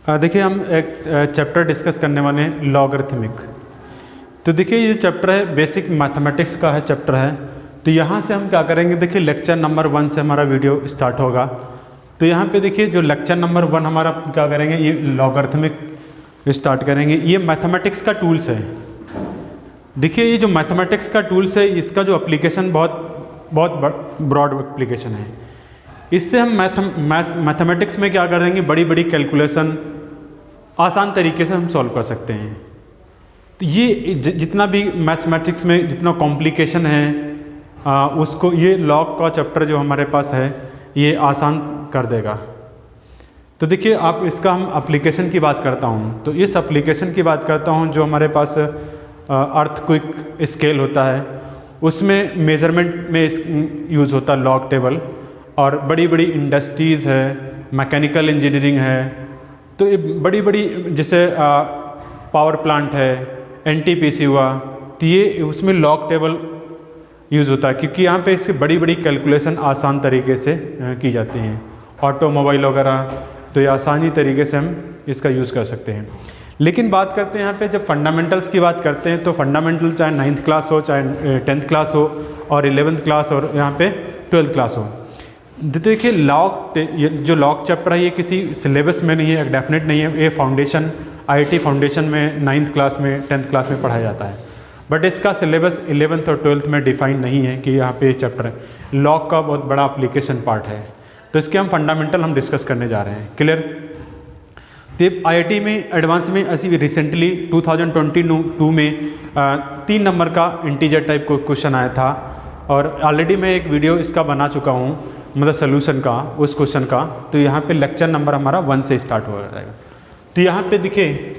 देखिए हम एक चैप्टर डिस्कस करने वाले हैं लॉगरिथमिक। तो देखिए ये चैप्टर है बेसिक मैथमेटिक्स का है चैप्टर है। तो यहाँ से हम क्या करेंगे, देखिए लेक्चर नंबर 1 से हमारा वीडियो स्टार्ट होगा। तो यहाँ पे देखिए जो लेक्चर नंबर 1 हमारा क्या करेंगे, ये लॉगरिथमिक स्टार्ट करेंगे। ये मैथमेटिक्स का टूल्स है। देखिए ये जो मैथमेटिक्स का टूल्स है इसका जो एप्लीकेशन बहुत ब्रॉड एप्लीकेशन है। इससे हम मैथमेटिक्स में क्या करेंगे, बड़ी बड़ी कैलकुलेशन आसान तरीके से हम सॉल्व कर सकते हैं। तो ये जितना भी मैथमेटिक्स में जितना कॉम्प्लिकेशन है उसको ये लॉग का चैप्टर जो हमारे पास है ये आसान कर देगा। तो देखिए आप इसका हम एप्लीकेशन की बात करता हूँ, तो इस एप्लीकेशन की बात करता हूँ जो हमारे पास अर्थक्वेक स्केल होता है, उसमें मेज़रमेंट में यूज़ होता है लॉग टेबल। और बड़ी बड़ी इंडस्ट्रीज़ है, मैकेनिकल इंजीनियरिंग है, तो ये बड़ी बड़ी जैसे पावर प्लांट है, एनटीपीसी हुआ, तो ये उसमें लॉग टेबल यूज़ होता है क्योंकि यहाँ पे इसकी बड़ी बड़ी कैलकुलेशन आसान तरीके से की जाती हैं। ऑटोमोबाइल वगैरह तो ये आसानी तरीके से हम इसका यूज़ कर सकते हैं। लेकिन बात करते हैं यहाँ पे जब फंडामेंटल्स की बात करते हैं, तो फंडामेंटल चाहे 9th क्लास हो, चाहे 10th क्लास हो, और 11th क्लास और यहाँ पे 12th क्लास हो। देखिए जो लॉग चैप्टर है ये किसी सिलेबस में नहीं है, डेफिनेट नहीं है। ये फाउंडेशन आईआईटी फाउंडेशन में 9th क्लास में 10th क्लास में पढ़ाया जाता है, बट इसका सिलेबस 11th और 12th में डिफाइन नहीं है कि यहाँ पे ये चैप्टर है। लॉग का बहुत बड़ा एप्लीकेशन पार्ट है, तो इसके हम फंडामेंटल हम डिस्कस करने जा रहे हैं। क्लियर? तो आईआईटी में एडवांस में ऐसी रिसेंटली 2022 में 3 नंबर का इंटीजर टाइप को क्वेश्चन आया था, और ऑलरेडी मैं एक वीडियो इसका बना चुका हूँ, मतलब सोल्यूशन का उस क्वेश्चन का। तो यहाँ पे लेक्चर नंबर हमारा 1 से स्टार्ट हो जाएगा। तो यहाँ पे देखिए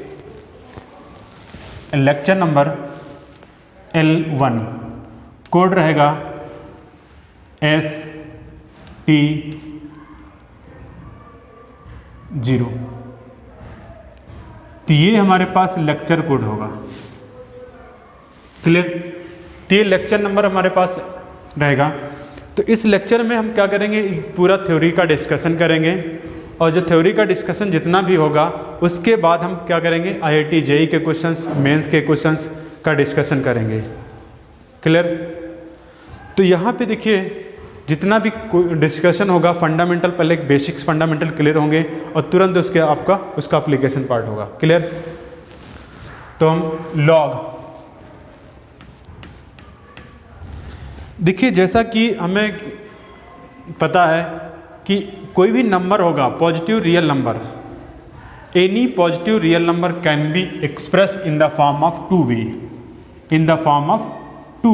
लेक्चर नंबर L1 कोड रहेगा ST0। तो ये हमारे पास लेक्चर कोड होगा। क्लियर? तो ये लेक्चर नंबर हमारे पास रहेगा। तो इस लेक्चर में हम क्या करेंगे, पूरा थ्योरी का डिस्कशन करेंगे, और जो थ्योरी का डिस्कशन जितना भी होगा उसके बाद हम क्या करेंगे, आईआईटी जेईई के क्वेश्चंस, मेंस के क्वेश्चंस का डिस्कशन करेंगे। क्लियर? तो यहाँ पे देखिए जितना भी डिस्कशन होगा फंडामेंटल, पहले बेसिक्स फंडामेंटल क्लियर होंगे और तुरंत उसके आपका उसका एप्लीकेशन पार्ट होगा। क्लियर? तो हम लॉग देखिए, जैसा कि हमें पता है कि कोई भी नंबर होगा positive real number, any positive real number can be express in the form of two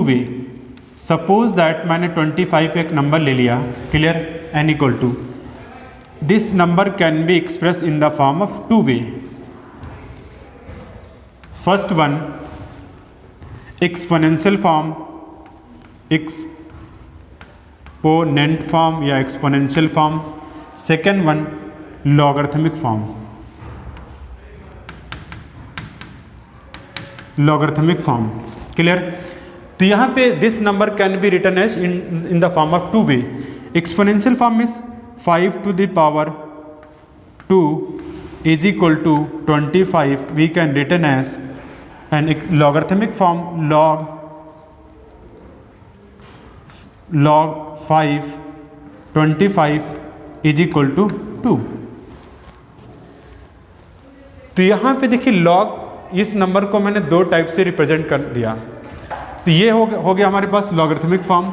way. Suppose that मैंने 25 एक नंबर ले लिया। Clear? n equal to this number can be express in the form of two way. First one exponential form, exponent form या exponential form. Second one logarithmic form, logarithmic form. Clear? तो यहाँ पे this number can be written as in the form of two way. Exponential form is 5 to the power 2 is equal to 25 we can written as, and logarithmic form log 5 25 is equal to 2। तो यहाँ पे देखिए log, इस number को मैंने 2 type से represent कर दिया। तो ये हो गया हमारे पास लॉगरिथमिक फॉर्म,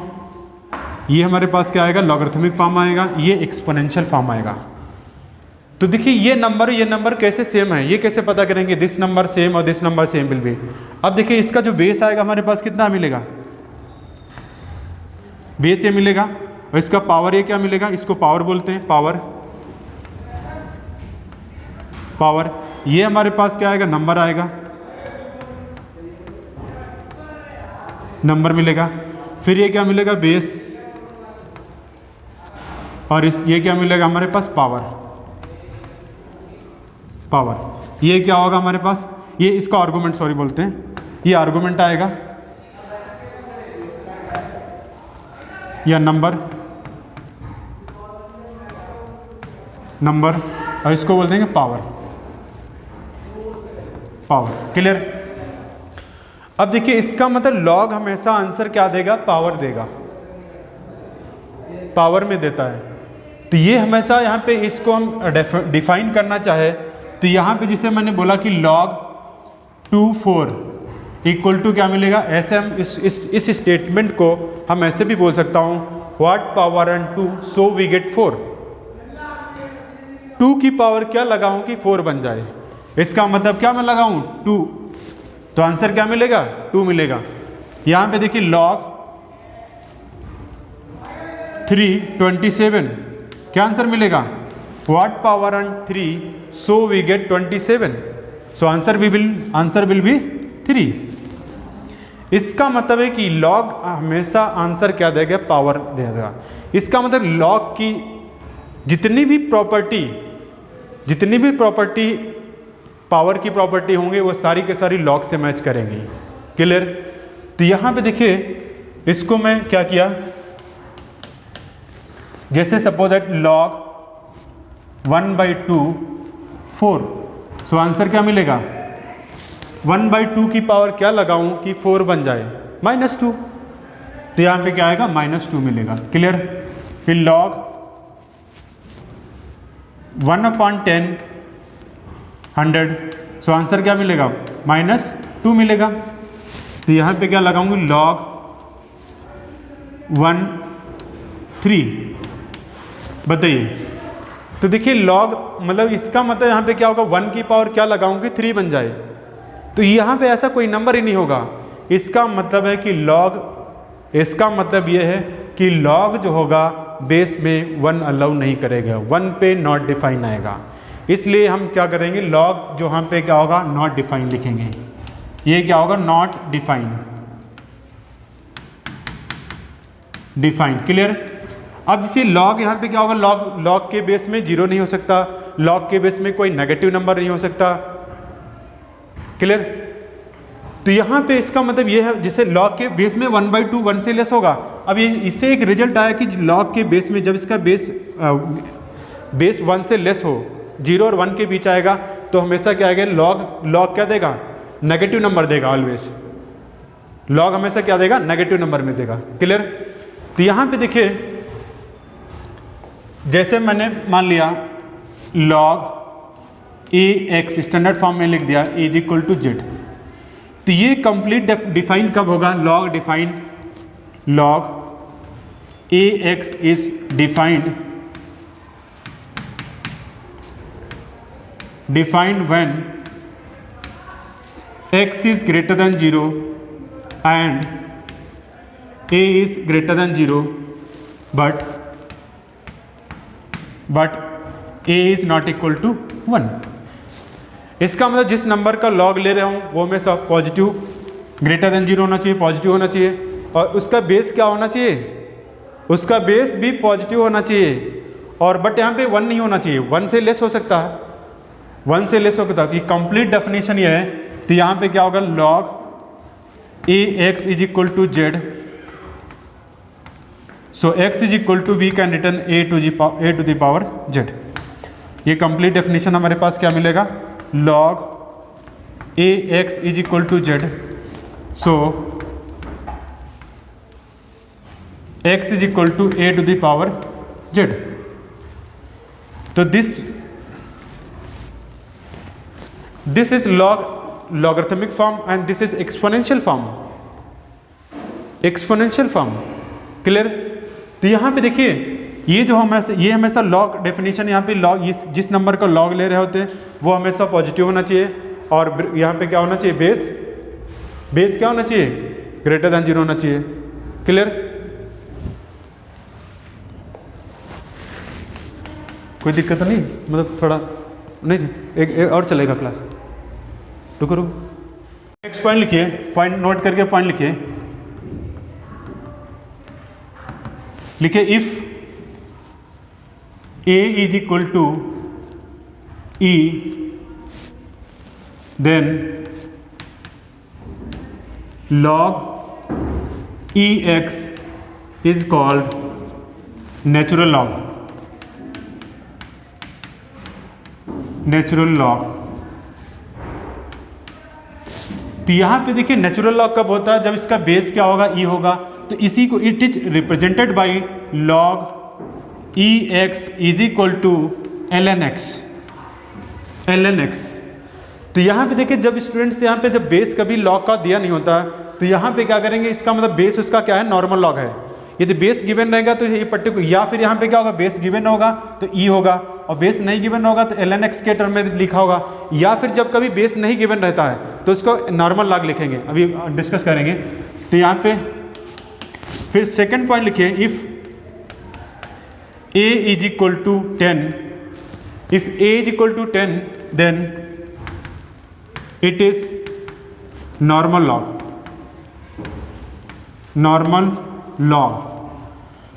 ये हमारे पास क्या आएगा, लॉगरिथमिक फॉर्म आएगा, ये एक्सपोनेंशियल फॉर्म आएगा। तो देखिए ये नंबर कैसे सेम है, ये कैसे पता करेंगे, दिस नंबर सेम और this number same will be. अब देखिए इसका जो बेस आएगा हमारे पास कितना मिलेगा, बेस ये मिलेगा, और इसका पावर ये क्या मिलेगा, इसको पावर बोलते हैं, पावर। ये हमारे पास क्या आएगा, नंबर आएगा, नंबर मिलेगा। फिर ये क्या मिलेगा, बेस, और ये क्या मिलेगा हमारे पास, पावर। ये क्या होगा हमारे पास, ये इसका आर्गुमेंट बोलते हैं, ये आर्गुमेंट आएगा या नंबर, और इसको बोल देंगे पावर। पावर। क्लियर? अब देखिए इसका मतलब लॉग हमेशा आंसर क्या देगा, पावर देगा, पावर में देता है। तो ये हमेशा यहाँ पे इसको हम डिफाइन करना चाहे तो यहाँ पे जिसे मैंने बोला कि log 2 4 इक्वल टू क्या मिलेगा, ऐसे हम इस स्टेटमेंट को हम ऐसे भी बोल सकता हूँ what power and 2 so we get 4। 2 की पावर क्या लगाऊं कि 4 बन जाए, इसका मतलब क्या मैं लगाऊं 2, तो आंसर क्या मिलेगा 2 मिलेगा। यहाँ पे देखिए log 3 27 क्या आंसर मिलेगा, what power and 3 so we get 27, so answer will be 3। इसका मतलब है कि लॉग हमेशा आंसर क्या देगा, पावर देगा। इसका मतलब लॉग की जितनी भी प्रॉपर्टी पावर की प्रॉपर्टी होंगे वो सारी के सारी लॉग से मैच करेंगी। क्लियर? तो यहाँ पे देखिए इसको मैं क्या किया, जैसे suppose that log 1/2 4, so answer क्या मिलेगा 1/2 की पावर क्या लगाऊं कि 4 बन जाए -2, तो यहाँ पे क्या आएगा -2 मिलेगा। क्लियर? फिर log 1/10 100, सो आंसर क्या मिलेगा -2 मिलेगा। तो यहाँ पे क्या लगाऊंगी log 1 3, बताइए। तो देखिए लॉग मतलब इसका मतलब यहाँ पे क्या होगा, 1 की पावर क्या लगाऊंगी 3 बन जाए, तो यहाँ पे ऐसा कोई नंबर ही नहीं होगा। इसका मतलब है कि लॉग, इसका मतलब ये है कि लॉग जो होगा बेस में 1 अलाउ नहीं करेगा, 1 पे नॉट डिफाइन आएगा। इसलिए हम क्या करेंगे, लॉग जो यहाँ पे क्या होगा नॉट डिफाइन लिखेंगे, ये क्या होगा नॉट डिफाइन। क्लियर? अब जैसे लॉग यहाँ पे क्या होगा, लॉग के बेस में 0 नहीं हो सकता, लॉग के बेस में कोई नेगेटिव नंबर नहीं हो सकता। क्लियर? तो यहाँ पे इसका मतलब ये है जैसे लॉग के बेस में 1/2 1 से लेस होगा। अब ये इससे एक रिजल्ट आया कि लॉग के बेस में जब इसका बेस 1 से लेस हो, 0 और 1 के बीच आएगा, तो हमेशा क्या आएगा लॉग क्या देगा, नेगेटिव नंबर देगा ऑलवेज। लॉग हमेशा क्या देगा, नेगेटिव नंबर में देगा। क्लियर? तो यहाँ पे देखिए जैसे मैंने मान लिया log ax स्टैंडर्ड फॉर्म में लिख दिया इज इक्वल टू जेड, तो ये कंप्लीट डिफाइन कब होगा, log ax is defined when x is greater than 0 and a is greater than 0 but a is not equal to 1। इसका मतलब जिस नंबर का log ले रहा हूँ वो हमेशा पॉजिटिव ग्रेटर देन 0 होना चाहिए, पॉजिटिव होना चाहिए, और उसका बेस क्या होना चाहिए, उसका बेस भी पॉजिटिव होना चाहिए। और बट यहाँ पे 1 नहीं होना चाहिए, 1 से लेस हो सकता है, 1 से लेस हो सकता है कि कंप्लीट डेफिनेशन ये है। तो यहाँ पे क्या होगा log ax is equal to Z, so x is equal to we can return a to the power z। ये कंप्लीट डेफिनेशन हमारे पास क्या मिलेगा, log ax is equal to z, so x is equal to a to the power z। तो this is logarithmic form and this is exponential form। Clear? तो यहाँ पे देखिए ये जो हमेशा लॉग डेफिनेशन, यहाँ पे लॉग जिस नंबर का लॉग ले रहे होते हैं वो हमेशा पॉजिटिव होना चाहिए, और यहाँ पे क्या होना चाहिए, बेस क्या होना चाहिए, ग्रेटर देन 0 होना चाहिए। क्लियर? कोई दिक्कत नहीं, मतलब थोड़ा नहीं एक और चलेगा क्लास, रुको। नेक्स्ट पॉइंट लिखिए, पॉइंट नोट करके पॉइंट लिखिए if a is equal to e then log ex is called natural log. तो यहाँ पे देखिए नेचुरल लॉग कब होता है, जब इसका बेस क्या होगा, ई होगा। तो इसी को it is represented by log E X is equal to L N X. तो यहाँ पे देखिए जब स्टूडेंट्स यहाँ पे जब बेस कभी लॉग का दिया नहीं होता तो यहाँ पे क्या करेंगे, इसका मतलब बेस उसका क्या है, नॉर्मल लॉग है। यदि बेस गिवन रहेगा तो ये पर्टिकुलर, या फिर यहाँ पे क्या होगा, बेस गिवन होगा तो ई होगा, और बेस नहीं गिवन होगा तो एल एन एक्स के टर्म में लिखा होगा। या फिर जब कभी बेस नहीं गिवन रहता है तो उसको नॉर्मल लॉग लिखेंगे, अभी डिस्कस करेंगे। तो यहाँ पे फिर सेकेंड पॉइंट लिखिए, if A is equal to 10, if A is equal to 10 then it is normal log, normal log.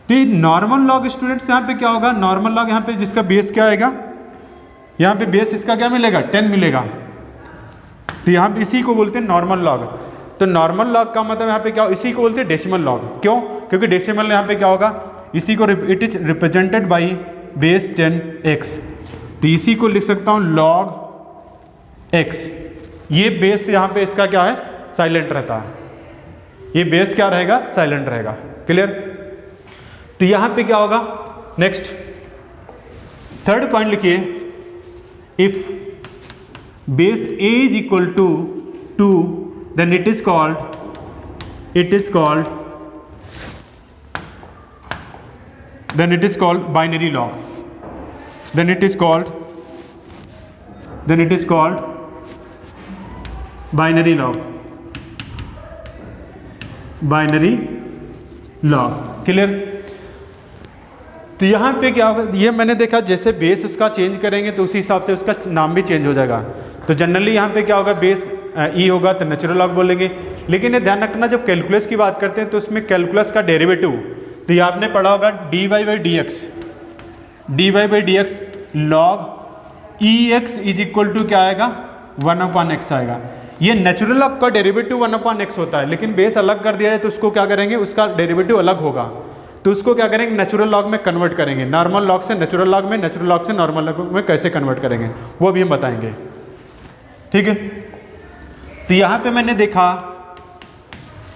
तो ये नॉर्मल लॉग स्टूडेंट्स यहाँ पे क्या होगा, नॉर्मल लॉग यहाँ पे जिसका बेस क्या आएगा, यहाँ पे बेस इसका क्या मिलेगा, 10 मिलेगा। तो यहाँ पे इसी को बोलते हैं नॉर्मल लॉग। तो नॉर्मल लॉग का मतलब यहाँ पे क्या, इसी को बोलते हैं डेसिमल लॉग। क्यों, क्योंकि डेसिमल यहाँ पे क्या होगा, इसी को it is represented by base 10x। तो इसी को लिख सकता हूँ लॉग x। ये बेस यहाँ पे इसका क्या है, साइलेंट रहता है, ये बेस क्या रहेगा, साइलेंट रहेगा। क्लियर। तो यहां पे क्या होगा, नेक्स्ट थर्ड पॉइंट लिखिए, if base a is equal to 2 then it is called binary log, then it is called binary log. Clear. तो यहाँ पे क्या होगा, ये मैंने देखा जैसे बेस उसका चेंज करेंगे तो उसी हिसाब से उसका नाम भी चेंज हो जाएगा। तो जनरली यहाँ पे क्या होगा, बेस ई होगा तो नेचुरल लॉग बोलेंगे। लेकिन ये ध्यान रखना, जब कैलकुलस की बात करते हैं तो उसमें कैलकुलस का डेरिवेटिव, तो ये आपने पढ़ा होगा dy by D X log E X is equal to क्या आएगा, 1/x आएगा। ये नेचुरल लॉग का डेरिवेटिव 1/x होता है, लेकिन बेस अलग कर दिया है तो उसको क्या करेंगे, उसका डेरिवेटिव अलग होगा। तो उसको क्या करेंगे, नेचुरल लॉग में कन्वर्ट करेंगे। नॉर्मल लॉग से नेचुरल लॉग में, नेचुरल लॉग से नॉर्मल लॉग में कैसे कन्वर्ट करेंगे वो भी हम बताएंगे। ठीक है। तो यहाँ पे मैंने देखा,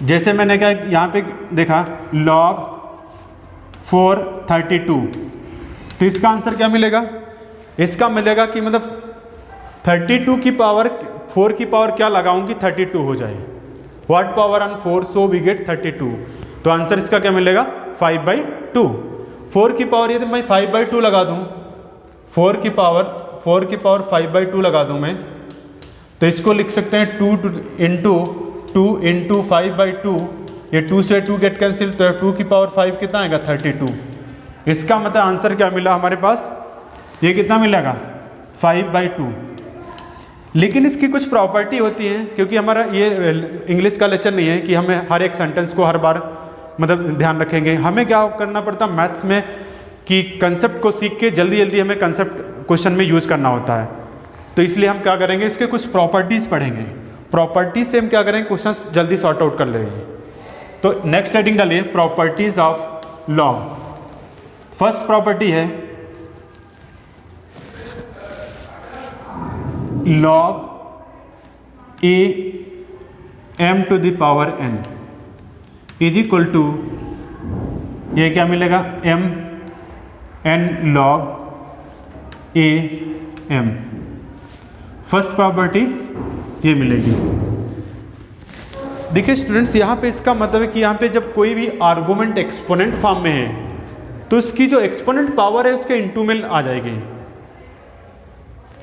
जैसे मैंने क्या यहाँ पे देखा log 432, तो इसका आंसर क्या मिलेगा, इसका मिलेगा कि मतलब 32 की पावर 4 की पावर क्या लगाऊंगी, 32 हो जाए, what power on 4, so we get 32। तो आंसर इसका क्या मिलेगा, 5/2। 4 की पावर यदि मैं 5/2 लगा दूं, 4 की पावर 5/2 लगा दूं मैं, तो इसको लिख सकते हैं 2 इंटू 5/2। ये 2 से 2 गेट कैंसिल, तो 2 की पावर 5 कितना आएगा, 32। इसका मतलब आंसर क्या मिला हमारे पास, ये कितना मिलेगा, 5/2। लेकिन इसकी कुछ प्रॉपर्टी होती है, क्योंकि हमारा ये इंग्लिश का लेक्चर नहीं है कि हमें हर एक सेंटेंस को हर बार मतलब ध्यान रखेंगे। हमें क्या करना पड़ता है मैथ्स में कि कंसेप्ट को सीख के जल्दी जल्दी हमें कंसेप्ट क्वेश्चन में यूज़ करना होता है। तो इसलिए हम क्या करेंगे, इसके कुछ प्रॉपर्टीज़ पढ़ेंगे, प्रॉपर्टीज से हम क्या करेंगे, क्वेश्चंस जल्दी सॉर्ट आउट कर लेंगे। तो नेक्स्ट हेडिंग डालिए, properties of log. First property है log a m to the power n is equal to, ये क्या मिलेगा, m n log a m। First property ये मिलेगी। देखिए स्टूडेंट्स, यहाँ पे इसका मतलब है कि यहाँ पे जब कोई भी आर्गुमेंट एक्सपोनेंट फॉर्म में है तो उसकी जो एक्सपोनेंट पावर है उसके इनटू में आ जाएगी।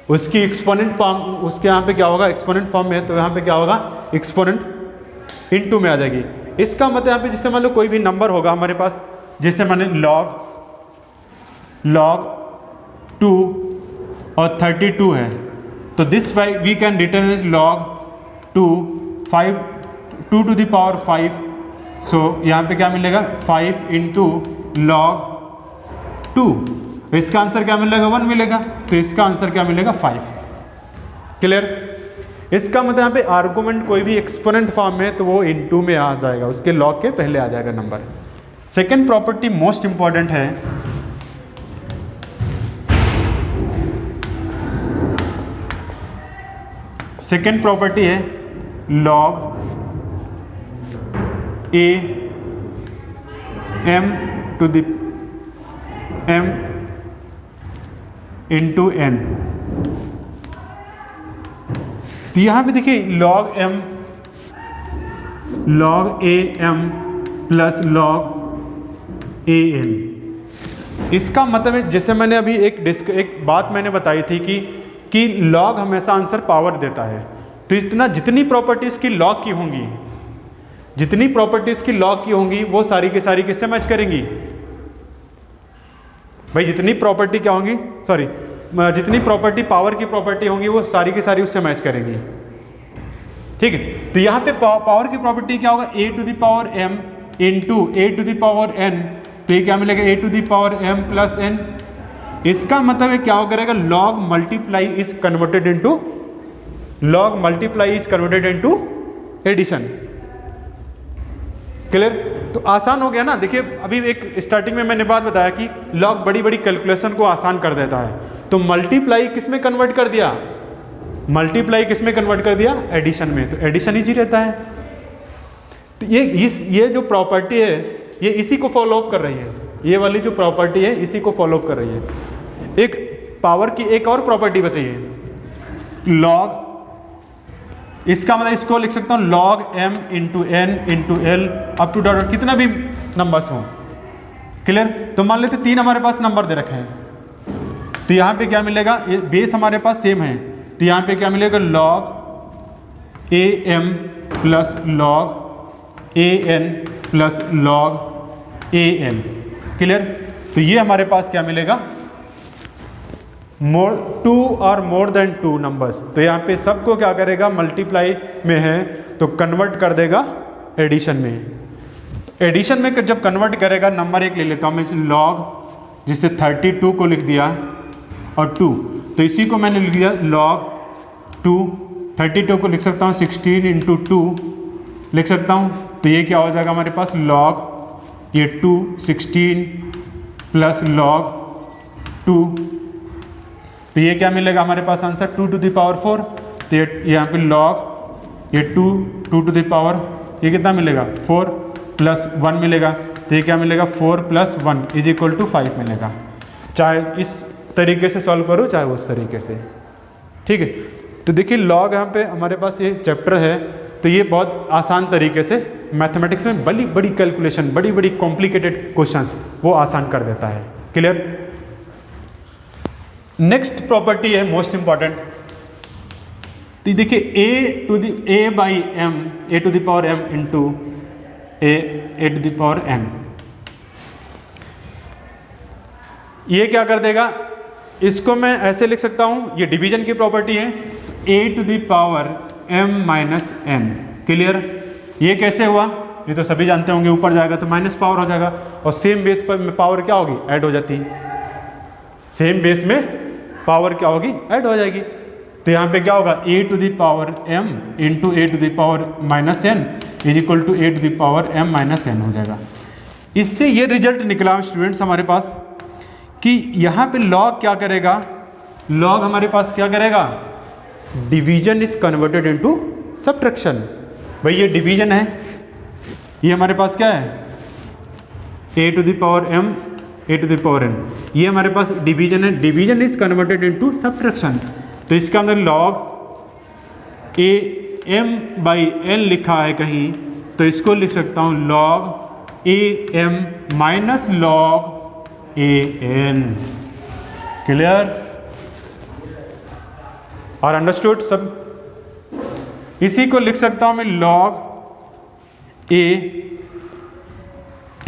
उसकी एक्सपोनेंट फॉर्म, उसके यहाँ पे क्या होगा, एक्सपोनेंट फॉर्म में है तो यहाँ पे क्या होगा, एक्सपोनेंट इनटू में आ जाएगी। इसका मतलब यहाँ पे जैसे मान लो कोई भी नंबर होगा हमारे पास, जैसे माने log 2 और 32 है, तो this we can return log 2 to the power 5। सो यहाँ पे क्या मिलेगा, 5 इंटू log 2। इसका आंसर क्या मिलेगा, 1 मिलेगा। तो इसका आंसर क्या मिलेगा, 5। क्लियर। इसका मतलब यहाँ पे आर्गुमेंट कोई भी एक्सपोनेंट फॉर्म में तो वो इनटू में आ जाएगा, उसके लॉग के पहले आ जाएगा number. Second property most important है, सेकंड प्रॉपर्टी है log a m to the m into n। तो यहाँ पे देखिए log m log a m plus log a n। इसका मतलब है, जैसे मैंने अभी एक बात मैंने बताई थी कि log हमेशा आंसर पावर देता है। तो इतना जितनी प्रॉपर्टीज़ की log की होंगी, जितनी प्रॉपर्टीज़ की log की होंगी वो सारी की सारी किससे मैच करेंगी भाई? जितनी प्रॉपर्टी क्या होंगी, सॉरी, जितनी प्रॉपर्टी पावर की प्रॉपर्टी होंगी वो सारी की सारी उससे मैच करेंगी। ठीक है, तो यहाँ पे पावर की प्रॉपर्टी क्या होगा? a to the power m into a to the power n। तो ये क्या मिलेगा? a to the power m plus n। इसका मतलब है क्या हो करेगा? log multiply is converted into addition. Clear? तो आसान हो गया ना। देखिए अभी एक स्टार्टिंग में मैंने बात बताया कि log बड़ी बड़ी कैलकुलेशन को आसान कर देता है। तो मल्टीप्लाई किस में कन्वर्ट कर दिया? मल्टीप्लाई किस में कन्वर्ट कर दिया? एडिशन में। तो एडिशन इजी रहता है। तो ये जो प्रॉपर्टी है ये इसी को फॉलो अप कर रही है। ये वाली जो प्रॉपर्टी है इसी को फॉलो अप कर रही है। एक पावर की एक और प्रॉपर्टी बताइए, log, इसका मतलब इसको लिख सकता हूँ log m into N into L up to dot कितना भी नंबर्स हो। क्लियर? तो मान लेते 3 हमारे पास नंबर दे रखे हैं। तो यहाँ पे क्या मिलेगा? बेस हमारे पास सेम है। तो यहाँ पे क्या मिलेगा? log a m plus log a n plus log a n। Clear? तो ये हमारे पास क्या मिलेगा? टू और मोर देन 2 नंबर्स। तो यहाँ पे सबको क्या करेगा? मल्टीप्लाई में है तो कन्वर्ट कर देगा एडिशन में। एडिशन में जब कन्वर्ट करेगा, नंबर एक ले लेता हूँ मैं log, जिससे 32 को लिख दिया और 2, तो इसी को मैंने लिख दिया log 2। 32 को लिख सकता हूँ 16 इंटू 2 लिख सकता हूँ। तो ये क्या हो जाएगा हमारे पास? log ये 2 16 प्लस log 2। तो ये क्या मिलेगा हमारे पास आंसर? 2 to the power 4। तो ये यहाँ पे log ये 2 टू द पावर, ये कितना मिलेगा? 4 प्लस 1 मिलेगा। तो ये क्या मिलेगा? 4 प्लस 1 इज इक्वल टू 5 मिलेगा। चाहे इस तरीके से सॉल्व करो चाहे उस तरीके से। ठीक है, तो देखिए log यहाँ पे हमारे पास ये चैप्टर है। तो ये बहुत आसान तरीके से मैथमेटिक्स में बड़ी बड़ी कैलकुलेशन, बड़ी बड़ी कॉम्प्लिकेटेड क्वेश्चंस वो आसान कर देता है। क्लियर? नेक्स्ट प्रॉपर्टी है मोस्ट इंपॉर्टेंट। तो देखिए a to the power m into a to the power n, ये क्या कर देगा? इसको मैं ऐसे लिख सकता हूं, ये डिवीजन की प्रॉपर्टी है, a to the power m minus n। Clear? ये कैसे हुआ? ये तो सभी जानते होंगे, ऊपर जाएगा तो माइनस पावर हो जाएगा और सेम बेस पर पावर क्या होगी? ऐड हो जाती है। सेम बेस में पावर क्या होगी? ऐड हो जाएगी। तो यहाँ पे क्या होगा? a to the power m into a to the power minus n is equal to a to the power m minus n हो जाएगा। इससे ये रिजल्ट निकला स्टूडेंट्स हमारे पास कि यहाँ पे log क्या करेगा? log हमारे पास क्या करेगा? Division is converted into subtraction. भाई ये डिवीजन है, ये हमारे पास क्या है? a to the power m a to the power n, ये हमारे पास डिवीजन है। Division is converted into subtraction. तो इसके अंदर log a m by n लिखा है कहीं, तो इसको लिख सकता हूँ log a m minus log a n। Clear और अंडरस्टूड सब? इसी को लिख सकता हूँ मैं log a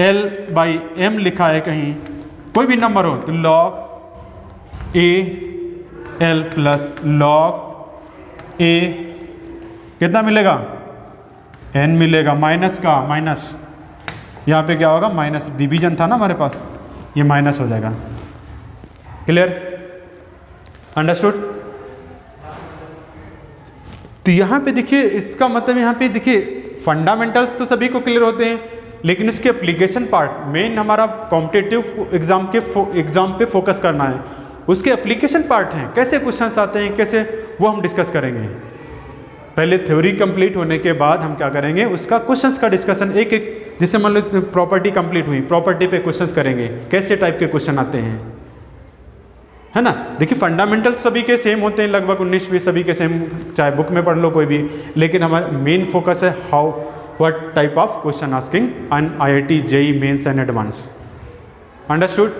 l by m लिखा है कहीं, कोई भी नंबर हो तो log a l plus log a कितना मिलेगा? n मिलेगा, माइनस का माइनस, यहाँ पे क्या होगा? माइनस, डिवीजन था ना हमारे पास, ये माइनस हो जाएगा। क्लियर? अंडरस्टूड? तो यहाँ पे देखिए इसका मतलब यहाँ पे देखिए फंडामेंटल्स तो सभी को क्लियर होते हैं, लेकिन इसके एप्लीकेशन पार्ट मेन हमारा कॉम्पिटिटिव एग्जाम पे फोकस करना है। उसके एप्लीकेशन पार्ट हैं, कैसे क्वेश्चंस आते हैं कैसे, वो हम डिस्कस करेंगे। पहले थ्योरी कंप्लीट होने के बाद हम क्या करेंगे, उसका क्वेश्चंस का डिस्कशन एक एक, जैसे मान लो प्रॉपर्टी कंप्लीट हुई, प्रॉपर्टी पे क्वेश्चंस करेंगे, कैसे टाइप के क्वेश्चन आते हैं, है ना। देखिए फंडामेंटल सभी के सेम होते हैं, लगभग 19-20 सभी के सेम, चाहे बुक में पढ़ लो कोई भी, लेकिन हमारा मेन फोकस है how what type of question asking on IIT JEE mains and advance. Understood.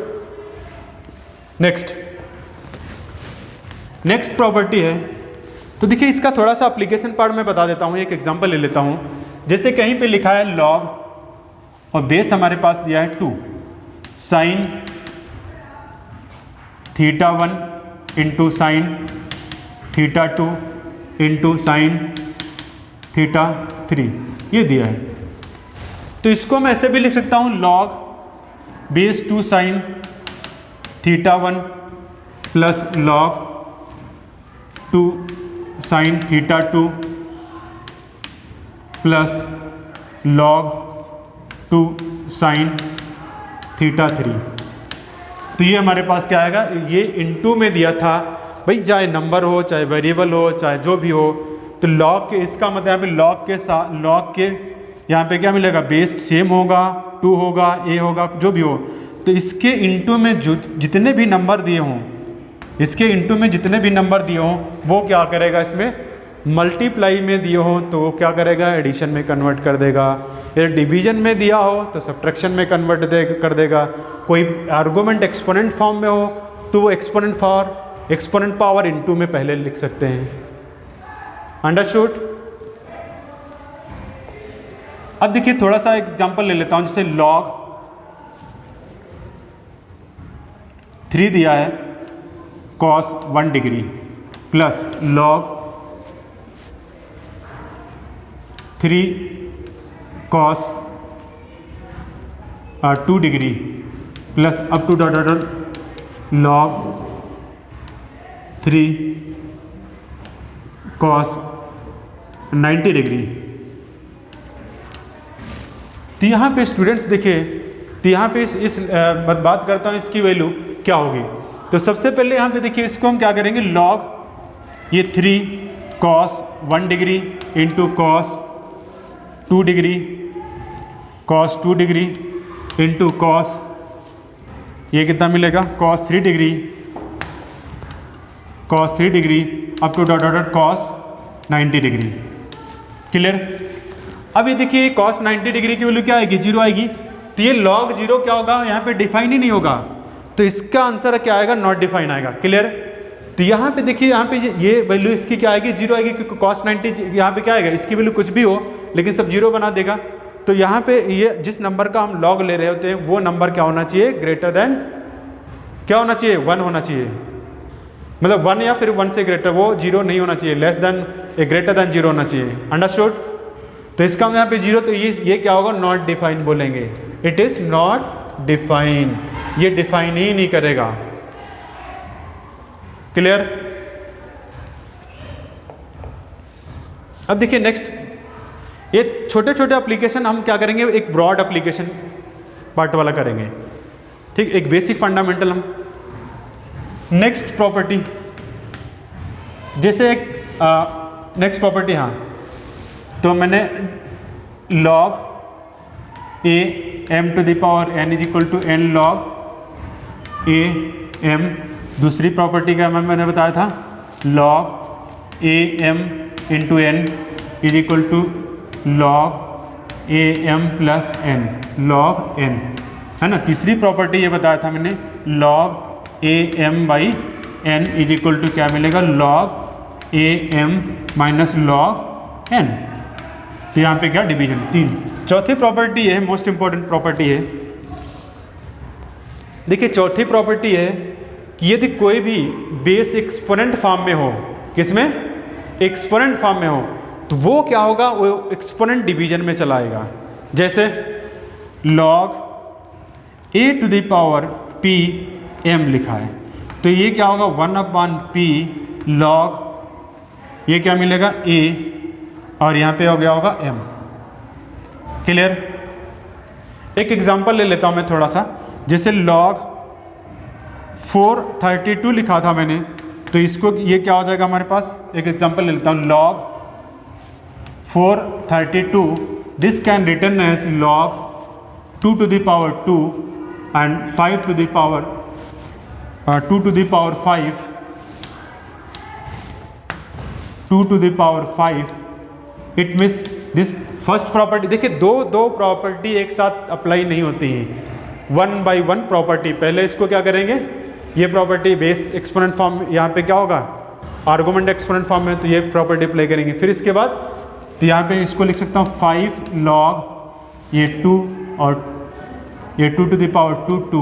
Next property है, तो देखिए इसका थोड़ा सा एप्लीकेशन पार्ट में बता देता हूँ, एक एग्जांपल ले लेता हूँ। जैसे कहीं पे लिखा है लॉग और बेस हमारे पास दिया है 2 sine θ1 into sine θ2 into sine θ3, ये दिया है। तो इसको मैं ऐसे भी लिख सकता हूँ log base 2 sine θ1 plus log 2 sine θ2 plus log 2 sine θ3। तो ये हमारे पास क्या आएगा, ये इनटू में दिया था भाई, चाहे नंबर हो चाहे वेरिएबल हो चाहे जो भी हो, तो लॉग के, इसका मतलब यहाँ पे लॉग के साथ लॉग के यहाँ पे क्या मिलेगा, बेस सेम होगा, 2 होगा, a होगा, जो भी हो। तो इसके इनटू में जो जितने भी नंबर दिए हों, इसके इनटू में जितने भी नंबर दिए हों वो क्या करेगा, इसमें मल्टीप्लाई में दिए हो तो वो क्या करेगा, एडिशन में कन्वर्ट कर देगा। या डिवीजन में दिया हो तो सब्ट्रैक्शन में कन्वर्ट कर देगा। कोई आर्गुमेंट एक्सपोनेंट फॉर्म में हो तो वो एक्सपोनेंट पावर इनटू में पहले लिख सकते हैं। अंडरस्टूड। अब देखिए थोड़ा सा एग्जांपल ले लेता हूं, जैसे लॉग 3 दिया है cos 1 degree plus log 3 cos 2 degree plus up to log 3 cos 90 degree. तो यहाँ पे स्टूडेंट्स देखिए, तो यहाँ पे इस बात करता हूँ इसकी वैल्यू क्या होगी। तो सबसे पहले यहाँ पे देखिए, इसको हम क्या करेंगे, लॉग ये 3 cos 1 degree into cos 2 degree, cos 2 degree into cos, ये कितना मिलेगा, cos 3 degree, cos 3 degree up to cos 90 degree. Clear. अब ये देखिए cos 90 डिग्री की वैल्यू क्या आएगी, 0 आएगी। तो ये log 0 क्या होगा, यहाँ पे डिफाइन ही नहीं होगा, तो इसका आंसर क्या आएगा, नॉट डिफाइन आएगा। क्लियर। तो यहाँ पे देखिए, यहाँ पे ये वैल्यू इसकी क्या आएगी, 0 आएगी, क्योंकि cos 90 यहाँ पे क्या आएगा, इसकी वैल्यू कुछ भी हो लेकिन सब 0 बना देगा। तो यहाँ पे ये जिस नंबर का हम log ले रहे होते हैं वो नंबर क्या होना चाहिए, ग्रेटर देन क्या होना चाहिए, 1 होना चाहिए। मतलब 1 या फिर 1 से ग्रेटर, वो 0 नहीं होना चाहिए, लेस देन ग्रेटर देन 0 होना चाहिए। अंडरस्टूड। तो इसका यहाँ पे 0, तो ये क्या होगा, नॉट डिफाइन बोलेंगे, इट इज नॉट डिफाइन, ये डिफाइन ही नहीं करेगा। क्लियर। अब देखिए नेक्स्ट, ये छोटे छोटे एप्लीकेशन हम क्या करेंगे, एक ब्रॉड एप्लीकेशन पार्ट वाला करेंगे, ठीक, एक बेसिक फंडामेंटल हम। नेक्स्ट प्रॉपर्टी, जैसे एक नेक्स्ट प्रॉपर्टी, हाँ, तो मैंने log a m to the power n is equal to n log a m। दूसरी प्रॉपर्टी का मैंने बताया था log a m into n is equal to log a m plus n, log n, है ना। तीसरी प्रॉपर्टी ये बताया था मैंने log a m by n is equal to क्या मिलेगा, log a m minus log n। तो यहाँ पे क्या, डिवीजन। 3। चौथी प्रॉपर्टी है, मोस्ट इंपॉर्टेंट प्रॉपर्टी है। देखिए चौथी प्रॉपर्टी है कि यदि कोई भी बेस एक्सपोनेंट फॉर्म में हो, किसमें, एक्सपोनेंट फॉर्म में हो, तो वो क्या होगा, वो एक्सपोनेंट डिवीजन में चला आएगा। जैसे log a to the power p m लिखा है, तो ये क्या होगा, 1/p log, ये क्या मिलेगा, a, और यहाँ पे हो गया होगा m। क्लियर। एक एग्जांपल ले लेता हूँ मैं थोड़ा सा, जैसे log 432 लिखा था मैंने, तो इसको ये क्या हो जाएगा हमारे पास, एक एग्जांपल ले लेता हूँ, log 432, this can written as log 2 to the power 2 and 5 to the power 2 to the power 5, 2 to the power 5. It means this first property, देखिए दो प्रॉपर्टी एक साथ अप्लाई नहीं होती हैं, 1 by 1 प्रॉपर्टी। पहले इसको क्या करेंगे, ये प्रॉपर्टी बेस एक्सपोनेंट फॉर्म, यहाँ पे क्या होगा आर्गुमेंट एक्सपोनेंट फॉर्म में, तो ये प्रॉपर्टी अप्लाई करेंगे। फिर इसके बाद तो यहाँ पे इसको लिख सकता हूँ 5 log ये 2 और ये 2 to the power 2।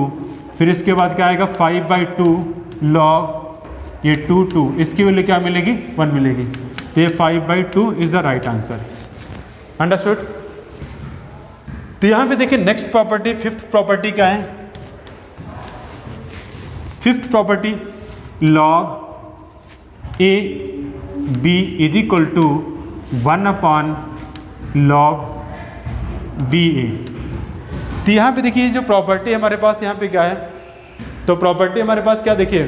फिर इसके बाद क्या आएगा 5/2 log ये 2, इसकी वैल्यू क्या मिलेगी 1 मिलेगी। तो ये 5/2 is the right answer. Understood. तो यहाँ पे देखिए नेक्स्ट प्रॉपर्टी, फिफ्थ प्रॉपर्टी क्या है, fifth property log a b is equal to 1/log b a। तो यहाँ पे देखिए जो प्रॉपर्टी हमारे पास यहाँ पे क्या है, तो प्रॉपर्टी हमारे पास क्या, देखिए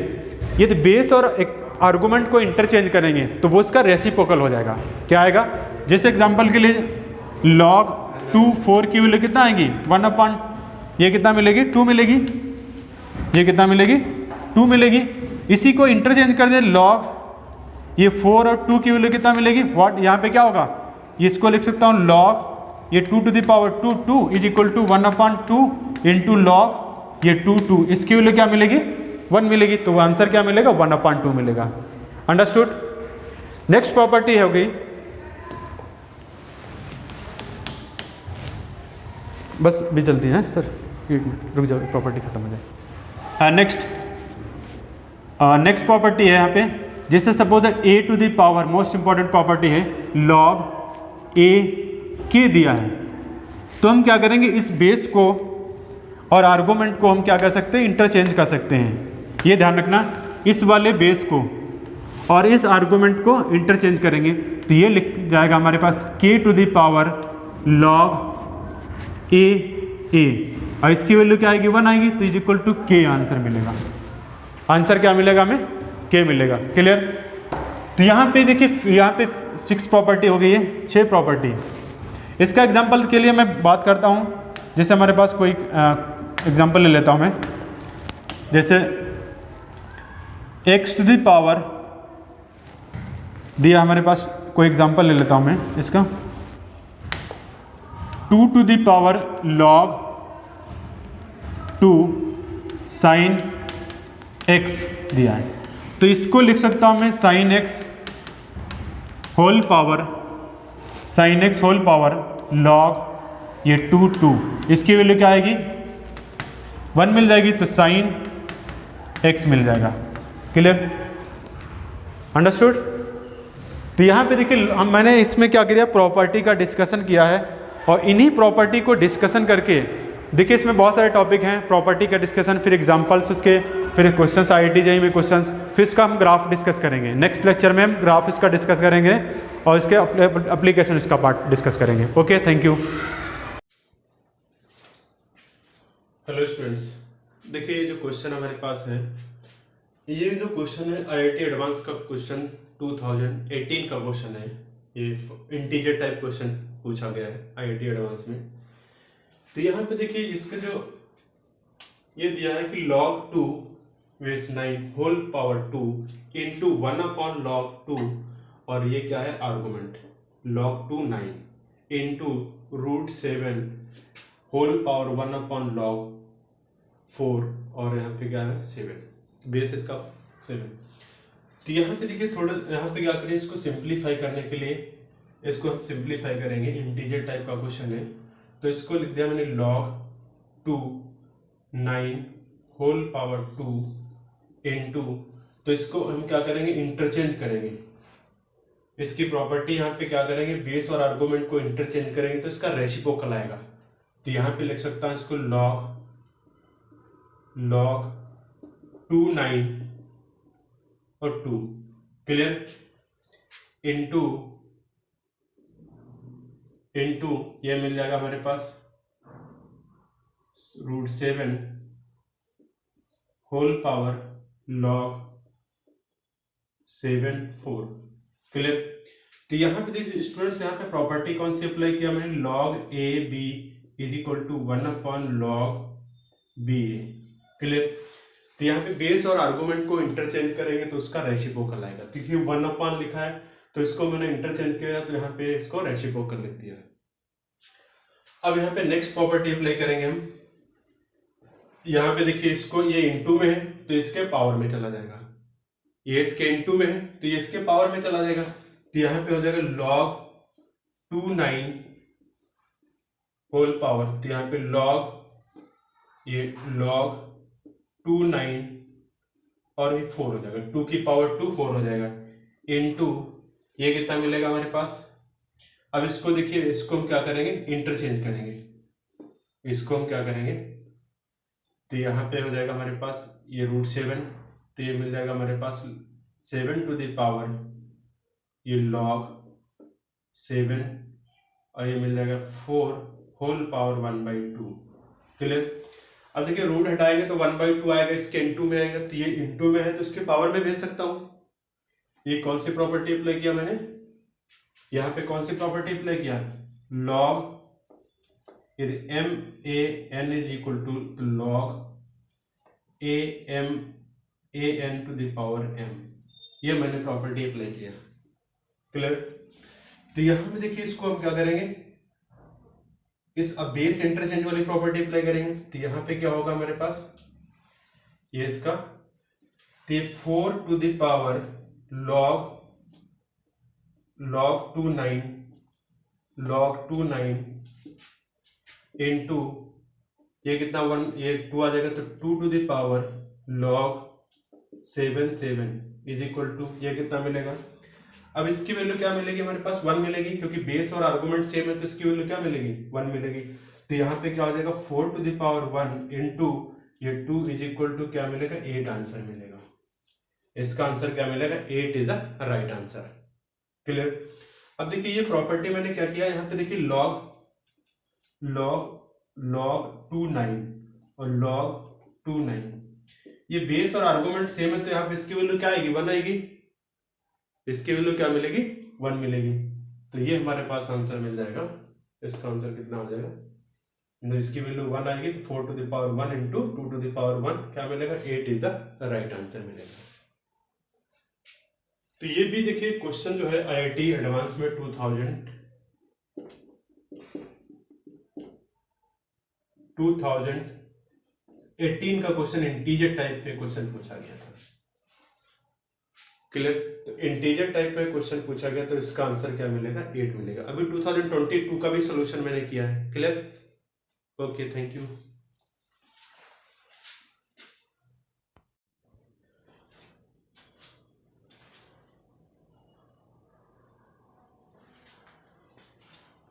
ये तो बेस और एक आर्गुमेंट को इंटरचेंज करेंगे तो वो उसका रेसिप्रोकल हो जाएगा। क्या आएगा, जैसे एग्जांपल के लिए log 2 4 की वैल्यू कितना आएगी 1/, ये कितना मिलेगी 2 मिलेगी, ये कितना मिलेगी 2 मिलेगी। इसी को इंटरचेंज कर दे log ये 4 और 2 की वैल्यू कितना मिलेगी व्हाट, यहाँ पे क्या होगा, इसको लिख सकता हूँ log ये 2 to the power 2 is equal to 1/2 into log ये 2, इसकी वैल्यू क्या मिलेगी 1 मिलेगी। तो आंसर क्या मिलेगा 1/2 मिलेगा। अंडरस्टूड। नेक्स्ट प्रॉपर्टी हो गई, बस भी जल्दी है सर, 1 मिनट रुक जाओ, प्रॉपर्टी खत्म हो जाए। नेक्स्ट प्रॉपर्टी है यहाँ पे, जैसे suppose a to the power, most important property है log a के दिया है, तो हम क्या करेंगे इस बेस को और आर्गुमेंट को हम क्या कर सकते हैं इंटरचेंज कर सकते हैं। ये ध्यान रखना, इस वाले बेस को और इस आर्गुमेंट को इंटरचेंज करेंगे तो ये लिख जाएगा हमारे पास k to the power log a और इसकी वैल्यू क्या आएगी 1 आएगी, तो is equal to k answer मिलेगा। आंसर क्या मिलेगा हमें k मिलेगा। क्लियर। तो यहाँ पे देखिए, यहाँ पे 6 प्रॉपर्टी हो गई है, 6 प्रॉपर्टी। इसका एग्जांपल के लिए मैं बात करता हूँ, जैसे हमारे पास कोई एग्जांपल ले लेता हूँ मैं, जैसे x टू द पावर दिया हमारे पास, कोई एग्जांपल ले लेता हूँ मैं इसका, 2 to the power log 2 sin x दिया है, तो इसको लिख सकता हूँ मैं sin x whole power log ये 2, इसकी वैल्यू क्या आएगी 1 मिल जाएगी, तो sin x मिल जाएगा। क्लियर। अंडरस्टूड। तो यहाँ पे देखिए मैंने इसमें क्या किया, प्रॉपर्टी का डिस्कशन किया है, और इन्हीं प्रॉपर्टी को डिस्कशन करके देखिए इसमें बहुत सारे टॉपिक हैं, प्रॉपर्टी का डिस्कशन, फिर एग्जांपल्स उसके, फिर क्वेश्चंस IIT JEE में क्वेश्चंस, फिर इसका हम ग्राफ डिस्कस करेंगे। नेक्स्ट लेक्चर में हम ग्राफ इसका डिस्कस करेंगे और इसके एप्लीकेशन इसका पार्ट डिस्कस करेंगे। Okay, thank you. Hello students, देखिए ये जो क्वेश्चन हमारे पास है, ये जो क्वेश्चन है IIT एडवांस का क्वेश्चन 2018 का क्वेश्चन है। ये इंटीजर टाइप क्वेश्चन पूछा गया है IIT एडवांस में। तो यहाँ पे देखिए इसका जो ये दिया है कि log 2 base 9 whole power 2 into 1/log 2, और ये क्या है argument log 2 9 into √7 whole power 1/log 4, और यहाँ पे क्या है 7, बेस इसका 7। तो यहाँ पे देखिए थोड़ा, यहाँ पे क्या करें, इसको सिंप्लीफाई करने के लिए इसको हम सिंप्लीफाई करेंगे, इंटीजर टाइप का क्वेश्चन है, तो इसको लिख दिया मैंने log 2 9 होल पावर 2 इंटू, तो इसको हम क्या करेंगे इंटरचेंज करेंगे, इसकी प्रॉपर्टी यहाँ पे क्या करेंगे, बेस और आर्गुमेंट को इंटरचेंज करेंगे तो इसका रेसिप्रोकल आएगा। तो यहाँ पे लिख सकता हूँ इसको log 2 9 और 2, क्लियर, इंटू ये मिल जाएगा हमारे पास √7 होल पावर log 7 4, क्लियर। तो यहाँ पे देखिए स्टूडेंट्स, यहाँ पे प्रॉपर्टी कौन सी अप्लाई किया मैंने, log A B is equal to 1/log बी ए। क्लियर। तो यहाँ पे बेस और आर्गुमेंट को इंटरचेंज करेंगे तो उसका रेसिप्रोकल आएगा। देखिए 1/, लिखा है तो इसको मैंने इंटरचेंज किया तो यहाँ पे इसको रेसिप्रोकल लिख दिया। अब यहाँ पे नेक्स्ट प्रॉपर्टी अप्लाई करेंगे हम। यहाँ पे देखिए इसको, ये इनटू में है तो इसके पावर में चला जाएगा, ये इसके इनटू में है तो ये इसके पावर में चला जाएगा। तो यहाँ पे हो जाएगा log 29 होल पावर। तो यहाँ पे log 29 और ये 4 हो जाएगा, 2 की पावर 2 4 हो जाएगा, इनटू ये कितना मिलेगा हमारे पास। अब इसको देखिए, इसको हम क्या करेंगे, इंटरचेंज करेंगे। इसको हम क्या करेंगे, तो यहाँ पे हो जाएगा हमारे पास ये √7, तो ये मिल जाएगा हमारे पास 7 टू द पावर ये log 7 और ये मिल जाएगा 4 होल पावर 1/2। क्लियर। अब देखिए रूट हटाएंगे तो 1/2 आएगा, इसके इनटू में आएगा, तो ये इनटू में है तो इसके पावर में भेज सकता हूं। ये कौन सी प्रॉपर्टी अप्लाई किया मैंने, यहाँ पे कौन सी प्रॉपर्टी अप्लाई किया, log यदि MAN is equal to log AN to the power m, ये मैंने प्रॉपर्टी अप्लाई किया। क्लियर। तो यहां पे देखिए इसको हम क्या करेंगे, इस अब बेस इंटरचेंज वाली प्रॉपर्टी अप्लाई करेंगे। तो यहां पे क्या होगा हमारे पास, ये इसका, तो 4 to the power log 29 into ये कितना 1, ये 2 आ जाएगा तो 2 to the power log 7 is equal to ये कितना मिलेगा। अब इसकी वैल्यू क्या मिलेगी हमारे पास, 1 मिलेगी, क्योंकि बेस और आर्गुमेंट सेम है तो इसकी वैल्यू क्या मिलेगी, 1 मिलेगी। तो यहाँ पे क्या हो जाएगा 4 टू द पावर 1 इनटू ये 2 इज इक्वल टू क्या मिलेगा, 8 आंसर मिलेगा। इसका आंसर क्या मिलेगा, 8 is the right answer. Clear. अब देखिए ये प्रॉपर्टी मैंने क्या किया, यहाँ पे देखिए log 29 और log 29, ये बेस और आर्गुमेंट सेम है तो यहाँ पे इसकी वैल्यू क्या आएगी, 1 आएगी, इसकी वैल्यू क्या मिलेगी, 1 मिलेगी। तो ये हमारे पास आंसर मिल जाएगा। इसका आंसर कितना हो जाएगा, तो इसकी वैल्यू 1 आएगी तो 4 to the power 1 into 2 to the power 1 क्या मिलेगा, 8 इज द राइट आंसर मिलेगा। तो ये भी देखिए क्वेश्चन जो है IIT एडवांस में 2018 का क्वेश्चन इंटीजर टाइप पे क्वेश्चन पूछा गया था। क्लियर। तो इंटीजर टाइप पे क्वेश्चन पूछा गया तो इसका आंसर क्या मिलेगा, 8 मिलेगा। अभी 2022 का भी सॉल्यूशन मैंने किया है। Clear. Okay, thank you.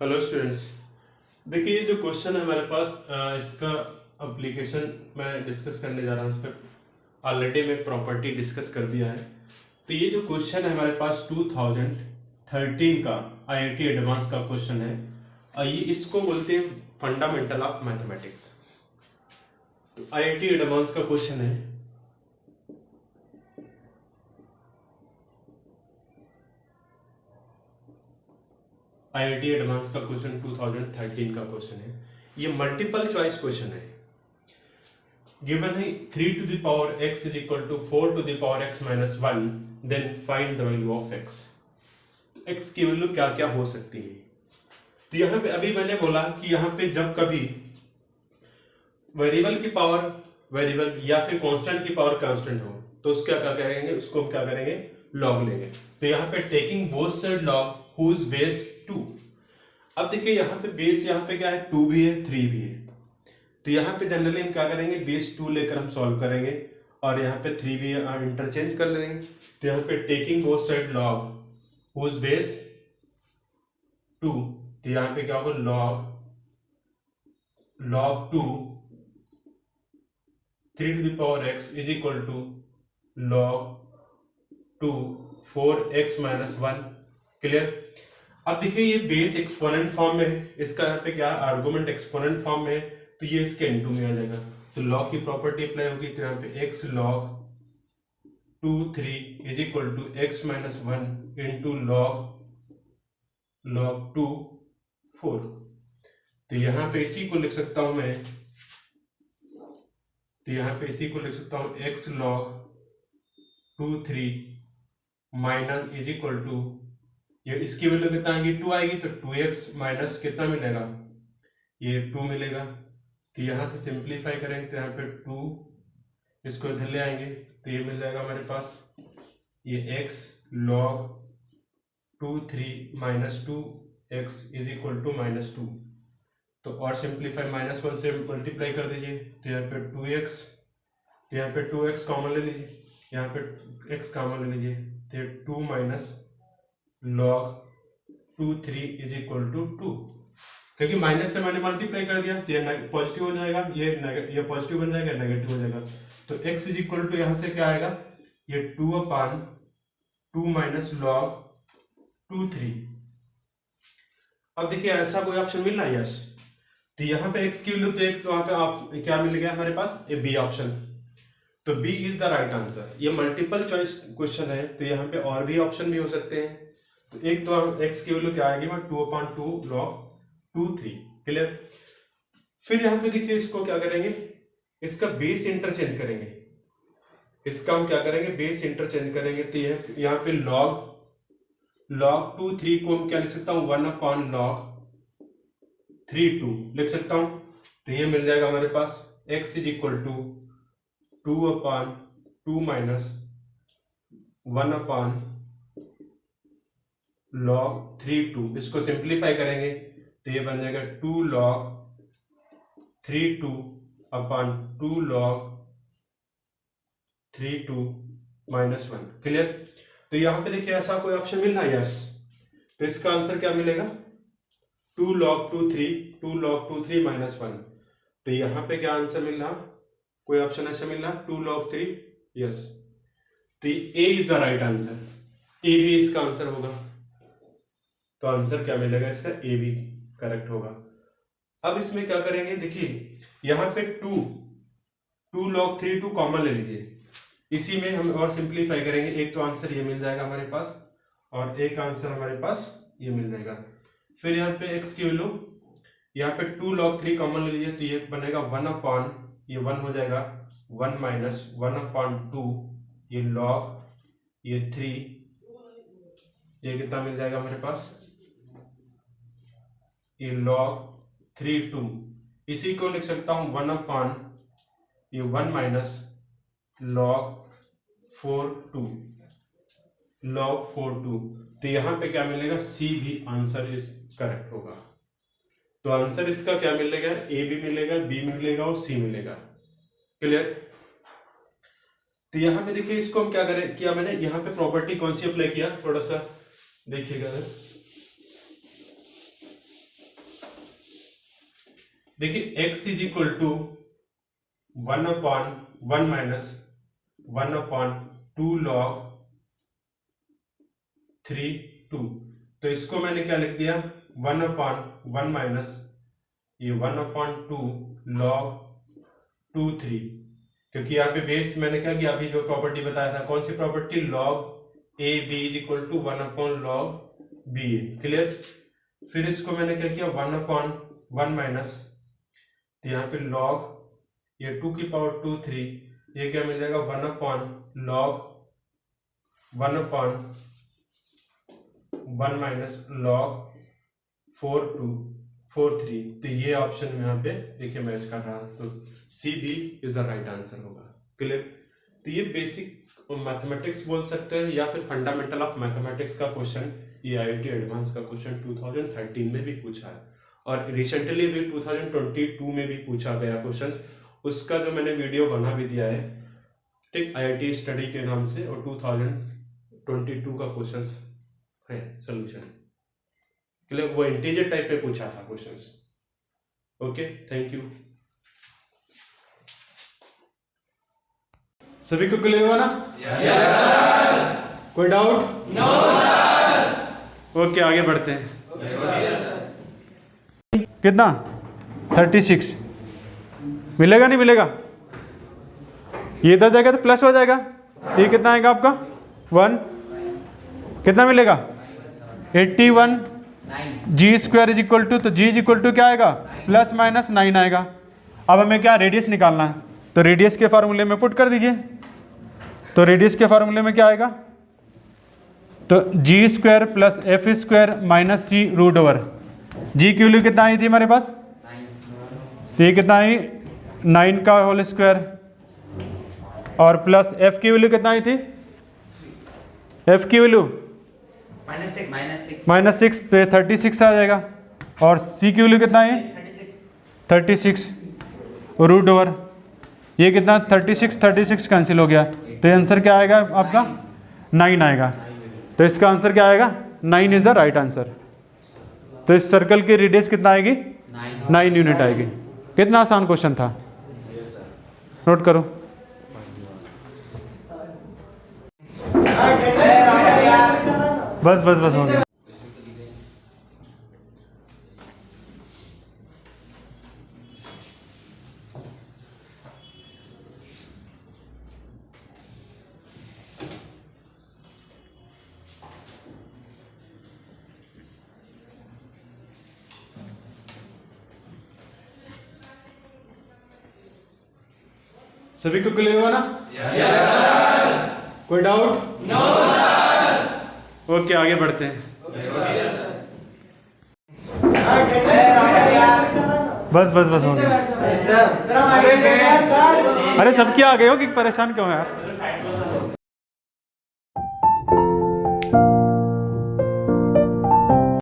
Hello students, देखिए ये जो क्वेश्चन है हमारे पास, इसका एप्लीकेशन मैं डिस्कस करने जा रहा हूँ। इस पर ऑलरेडी मैं प्रॉपर्टी डिस्कस कर दिया है। तो ये जो क्वेश्चन है हमारे पास 2013 का IIT एडवांस का क्वेश्चन है, और ये इसको बोलते हैं फंडामेंटल ऑफ मैथमेटिक्स। तो IIT एडवांस का क्वेश्चन है, IIT एडवांस का क्वेश्चन 2013 का क्वेश्चन है। ये मल्टीपल चॉइस क्वेश्चन है। गिवन है 3 to the power x is equal to 4 to the power x minus 1, then find the value of x। x की वैल्यू क्या क्या हो सकती है। तो यहाँ पे अभी मैंने बोला कि यहाँ पे जब कभी वेरिएबल की पावर वेरिएबल या फिर कांस्टेंट की पावर कांस्टेंट हो तो उसका क्या करेंगे, उसको हम क्या करेंगे, लॉग लेंगे। तो यहाँ पे taking both side log whose base 2। अब देखिए यहाँ पे बेस, यहाँ पे क्या है, 2 भी है 3 भी है। तो यहाँ पे जनरली हम क्या करेंगे, बेस 2 लेकर हम सॉल्व करेंगे और यहाँ पे 3 भी इंटरचेंज कर लेंगे। तो यहाँ पे taking both side log whose base 2, तो यहाँ पे क्या होगा, log 2 3 to the power x is equal to log 2 4x minus 1। Clear. अब देखिए ये बेस एक्सपोनेंट फॉर्म में है, इसका यहाँ पे क्या आर्गुमेंट एक्सपोनेंट फॉर्म में है, तो ये इसके इनटू में आ जाएगा। तो लॉग की प्रॉपर्टी अप्लाई होगी, तो यहाँ पे x log 2 3 is equal to x minus 1 into log log 2 4। तो यहाँ पे इसी को लिख सकता हूं मैं, तो यहाँ पे इसी को लिख सकता हूं x log 2 3 minus is equal to, ये इसकी वैल्यू कितना आएगी 2 आएगी, तो 2x माइनस कितना मिलेगा, ये 2 मिलेगा। तो यहाँ से सिंप्लीफाई करेंगे तो यहाँ पे 2, इसको इधर ले आएंगे तो ये मिल जाएगा हमारे पास, ये x log 2 3 minus 2x is equal to -2। तो और सिंप्लीफाई -1 से मल्टीप्लाई कर दीजिए, तो यहाँ पे 2x, तो यहाँ पे 2x कॉमन ले लीजिए, यहाँ पे x कॉमन ले लीजिए, तो 2 minus log 2 3 is equal to 2, क्योंकि माइनस से मैंने मल्टीप्लाई कर दिया तो ये पॉजिटिव हो जाएगा, ये पॉजिटिव बन जाएगा, नेगेटिव हो जाएगा। तो x इज इक्वल टू यहाँ से क्या आएगा, ये 2/2 माइनस log 2 3। अब देखिए ऐसा कोई ऑप्शन मिल रहा है, यस, तो यहाँ पे x की वैल्यू तो एक, तो वहां पे आप क्या मिल गया हमारे पास, ये बी ऑप्शन। तो B is the right answer. ये मल्टीपल चॉइस क्वेश्चन है तो यहाँ पे और भी ऑप्शन भी हो सकते हैं। तो एक तो x की वैल्यू क्या आएगी, 2/2 log 2 3, क्लियर। फिर यहाँ पे देखिए इसको क्या करेंगे, इसका बेस इंटरचेंज करेंगे, इसका हम क्या करेंगे, बेस इंटरचेंज करेंगे। तो ये यहाँ पे log 2 3 को हम क्या लिख सकता हूँ, 1/log 3 2 लिख सकता हूं। तो ये मिल जाएगा हमारे पास x is equal to 2/2 minus 1/log 3 2। इसको सिंप्लीफाई करेंगे तो ये बन जाएगा 2 log 3 2/2 log 3 2 माइनस 1, क्लियर। तो यहां पे देखिए ऐसा कोई ऑप्शन मिल रहा है, यस, तो इसका आंसर क्या मिलेगा, 2 log 2 3 माइनस 1। तो यहां पे क्या आंसर मिल रहा, कोई ऑप्शन ऐसा मिल रहा 2 log 3, यस। तो ए इज द राइट आंसर, ए भी इसका आंसर होगा। तो आंसर क्या मिलेगा इसका, ए भी करेक्ट होगा। अब इसमें क्या करेंगे, देखिए यहां पे 2 log 3 2 कॉमन ले लीजिए, इसी में हम और सिंप्लीफाई करेंगे। एक तो आंसर ये मिल जाएगा हमारे पास और एक आंसर हमारे पास ये मिल जाएगा। फिर यहाँ पे x की वैल्यू, यहाँ पे 2 log 3 कॉमन ले लीजिए तो ये बनेगा 1/, ये 1 हो जाएगा, 1 माइनस 1/2, ये log ये 3, ये कितना मिल जाएगा हमारे पास, ये log 3 2। इसी को लिख सकता हूं 1/, ये 1 माइनस log 4 2, log 4 2। तो यहां पे क्या मिलेगा, सी भी आंसर इस करेक्ट होगा। तो आंसर इसका क्या मिलेगा, ए भी मिलेगा, बी मिलेगा और सी मिलेगा, क्लियर। तो यहां पे देखिए इसको हम क्या करें किया, मैंने यहां पे प्रॉपर्टी कौन सी अप्लाई किया, थोड़ा सा देखिएगा। देखिए x is equal to 1/1 minus 1/2 log 3 2। तो इसको मैंने क्या लिख दिया, 1/1 माइनस ये 1/2 log 2 3, क्योंकि यहाँ पे बेस मैंने क्या किया, अभी जो प्रॉपर्टी बताया था, कौन सी property, log A B is equal to 1/log B, clear. फिर इसको मैंने क्या किया, 1/1 माइनस, तो यहाँ पे log ये 2 की पावर 2 3, ये क्या मिल जाएगा, 1/log 1/1 माइनस log 4 2 4 3। तो ये ऑप्शन में यहाँ पे देखिए मैच कर रहा, तो see B is the right answer होगा, क्लियर। तो ये बेसिक मैथमेटिक्स बोल सकते हैं या फिर फंडामेंटल ऑफ मैथमेटिक्स का क्वेश्चन, ये आईआईटी एडवांस का क्वेश्चन 2013 में भी पूछा है और रिसेंटली भी 2022 में भी पूछा गया क्वेश्चन। उसका जो मैंने वीडियो बना भी दिया है, ठीक, आईआईटी स्टडी के नाम से, और 2022 का क्वेश्चन है सोल्यूशन, क्लियर। वो इंटीजर टाइप पे पूछा था क्वेश्चंस। Okay, thank you. सभी को क्लियर हुआ ना? Yes sir. कोई डाउट? No sir. ओके, आगे बढ़ते हैं। कितना 36 मिलेगा, नहीं मिलेगा, ये इधर जाएगा तो प्लस हो जाएगा, तो ये कितना आएगा आपका 1, कितना मिलेगा 81 जी स्क्वायर इज इक्वल टू, तो जी इज इक्वल टू क्या आएगा, प्लस माइनस 9 आएगा। अब हमें क्या रेडियस निकालना है, तो रेडियस के फार्मूले में पुट कर दीजिए। तो रेडियस के फार्मूले में क्या आएगा, तो G square plus F square minus C root over, G की वैल्यू कितना आई थी हमारे पास, तो ये कितना आई 9 का होल स्क्वायर, और प्लस एफ की वैल्यू कितना आई थी, एफ की वैल्यू -6, तो ये 36 आ जाएगा, और सी की वैल्यू कितना है 36 रूट ओवर, ये कितना 36 कैंसिल हो गया, तो ये आंसर क्या आएगा आपका 9 आएगा। तो इसका आंसर क्या आएगा, 9 इज द राइट आंसर। तो इस सर्कल की रेडियस कितना आएगी, 9 यूनिट आएगी। कितना आसान क्वेश्चन था, नोट करो। बस हो गया। सभी को क्लियर हुआ ना? Yes sir. कोई डाउट? No sir. ओके, आगे बढ़ते हैं। बस हो गया। अरे सबकी आ गए हो कि परेशान क्यों है यार?